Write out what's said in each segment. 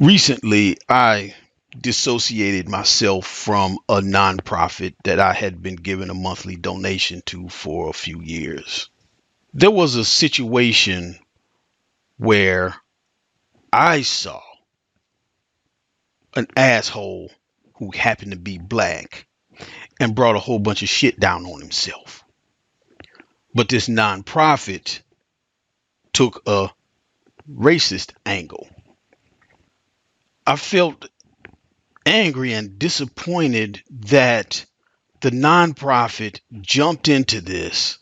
Recently, I dissociated myself from a nonprofit that I had been given a monthly donation to for a few years. There was a situation where I saw an asshole who happened to be black and brought a whole bunch of shit down on himself. But this nonprofit took a racist angle. I felt angry and disappointed that the nonprofit jumped into this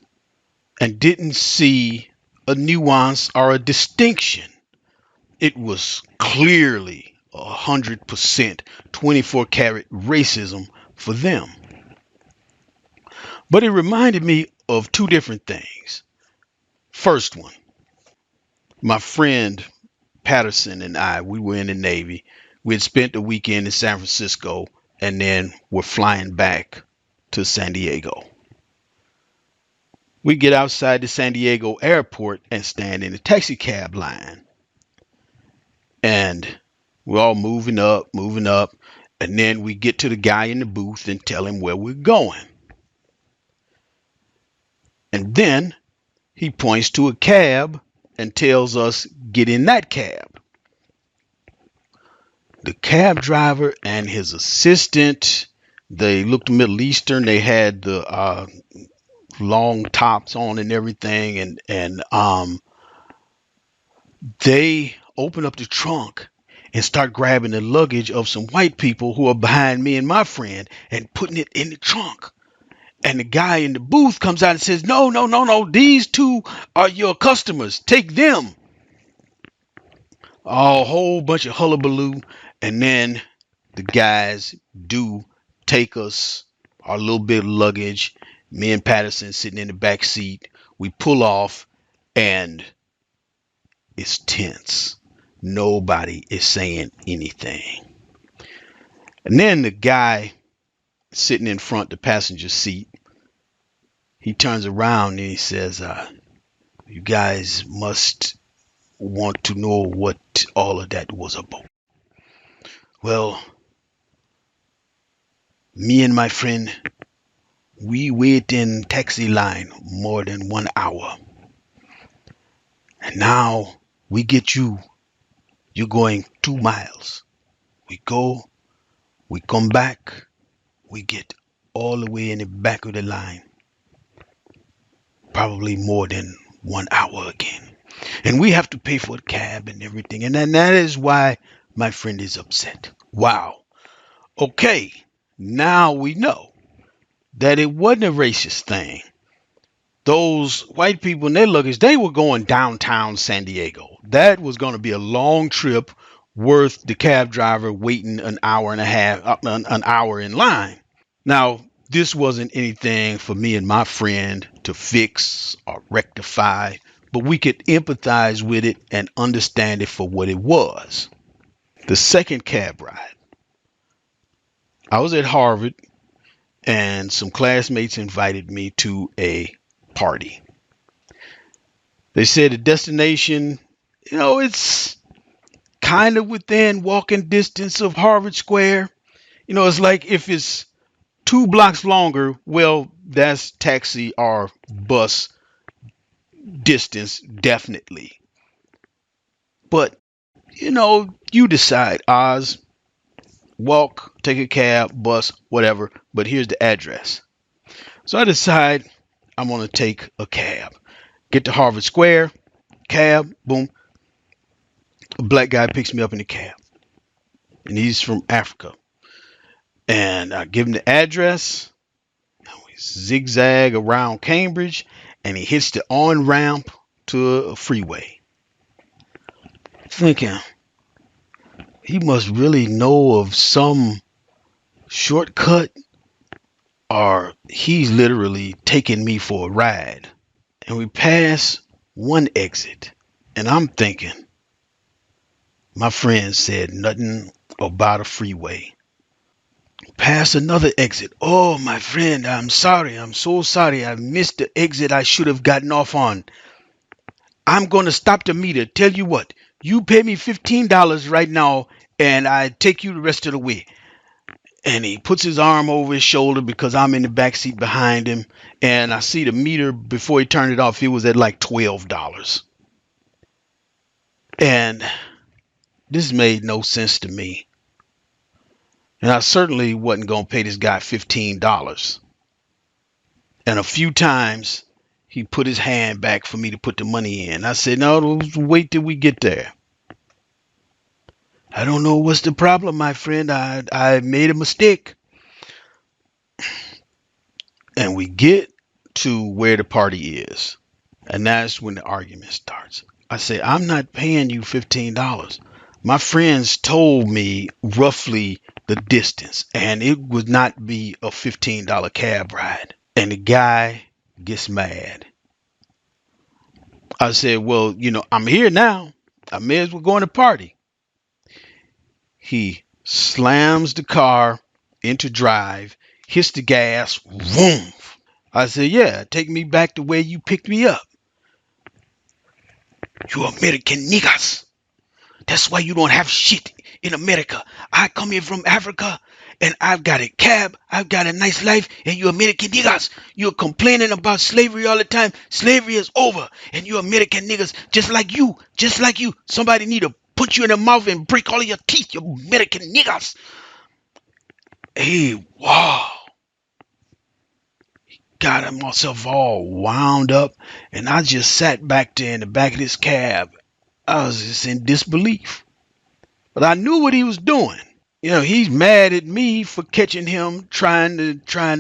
and didn't see a nuance or a distinction. It was clearly 100% 24 karat racism for them. But it reminded me of two different things. First one, my friend Patterson and I, we were in the Navy. We had spent the weekend in San Francisco and then we're flying back to San Diego. We get outside the San Diego airport and stand in the taxi cab line. And we're all moving up. And then we get to the guy in the booth and tell him where we're going. And then he points to a cab and tells us, get in that cab. The cab driver and his assistant, they looked Middle Eastern. They had the long tops on and everything. And they open up the trunk and start grabbing the luggage of some white people who are behind me and my friend and putting it in the trunk. And the guy in the booth comes out and says, no, no, no, no, these two are your customers. Take them. A whole bunch of hullabaloo. And then the guys do take us, our little bit of luggage. Me and Patterson sitting in the back seat. We pull off and it's tense. Nobody is saying anything. And then the guy sitting in front, the passenger seat, he turns around and he says, you guys must want to know what all of that was about. Well, me and my friend, we wait in taxi line more than 1 hour. And now we get you. You're going 2 miles. We go, we come back, we get all the way in the back of the line. Probably more than 1 hour again. And we have to pay for the cab and everything. And then that is why my friend is upset. Wow. Okay. Now we know that it wasn't a racist thing. Those white people in their luggage, they were going downtown San Diego. That was going to be a long trip worth the cab driver waiting an hour and a half, an hour in line. Now, this wasn't anything for me and my friend to fix or rectify, but we could empathize with it and understand it for what it was. The second cab ride, I was at Harvard and some classmates invited me to a party. They said the destination, it's kind of within walking distance of Harvard Square. It's like if it's 2 blocks longer, well, that's taxi or bus distance, definitely. But, you decide, Oz, walk, take a cab, bus, whatever, but here's the address. So I decide I'm going to take a cab. Get to Harvard Square, cab, boom. A black guy picks me up in the cab. And he's from Africa. And I give him the address. We zigzag around Cambridge. And he hits the on-ramp to a freeway. Thinking, he must really know of some shortcut. Or he's literally taking me for a ride. And we pass one exit. And I'm thinking, my friend said nothing about a freeway. Pass another exit. Oh, my friend, I'm sorry. I'm so sorry. I missed the exit I should have gotten off on. I'm going to stop the meter. Tell you what, You pay me $15 right now, and I take you the rest of the way. And he puts his arm over his shoulder because I'm in the back seat behind him. And I see the meter before he turned it off, it was at like $12. And this made no sense to me. And I certainly wasn't going to pay this guy $15. And a few times he put his hand back for me to put the money in. I said, no, wait till we get there. I don't know what's the problem, my friend. I made a mistake. And we get to where the party is. And that's when the argument starts. I say, I'm not paying you $15. My friends told me roughly the distance, and it would not be a $15 cab ride. And the guy gets mad. I said, well, I'm here now. I may as well go in the party. He slams the car into drive, hits the gas, boom. I said, yeah, take me back to where you picked me up. You American niggas. That's why you don't have shit in America. I come here from Africa and I've got a cab. I've got a nice life. And you American niggas, you're complaining about slavery all the time. Slavery is over. And you American niggas, just like you. Somebody need to put you in the mouth and break all of your teeth, you American niggas. Hey, wow. Got myself all wound up. And I just sat back there in the back of this cab. I was just in disbelief. But I knew what he was doing. He's mad at me for catching him trying to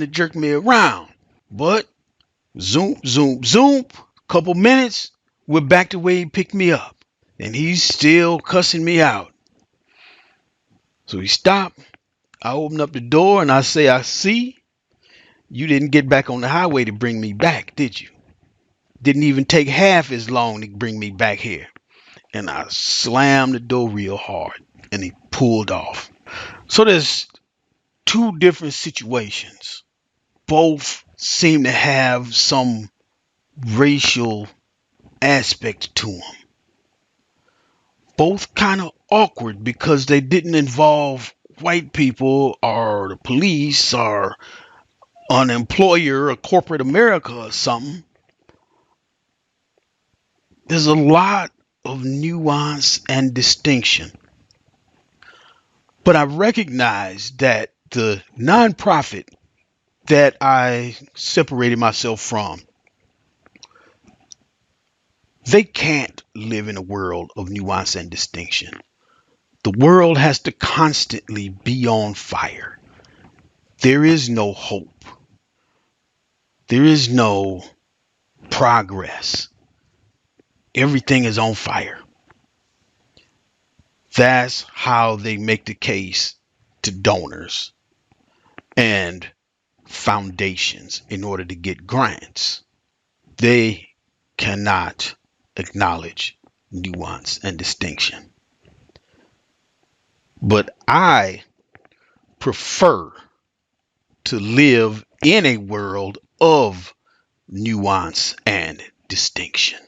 jerk me around. But zoom, zoom, zoom, couple minutes, we're back to where he picked me up. And he's still cussing me out. So he stopped. I opened up the door and I say, I see you didn't get back on the highway to bring me back, did you? Didn't even take half as long to bring me back here. And I slammed the door real hard and he pulled off. So there's two different situations. Both seem to have some racial aspect to them. Both kind of awkward because they didn't involve white people or the police or an employer or corporate America or something. There's a lot of nuance and distinction. But I recognize that the nonprofit that I separated myself from, they can't live in a world of nuance and distinction. The world has to constantly be on fire. There is no hope. There is no progress. Everything is on fire. That's how they make the case to donors and foundations in order to get grants. They cannot acknowledge nuance and distinction. But I prefer to live in a world of nuance and distinction.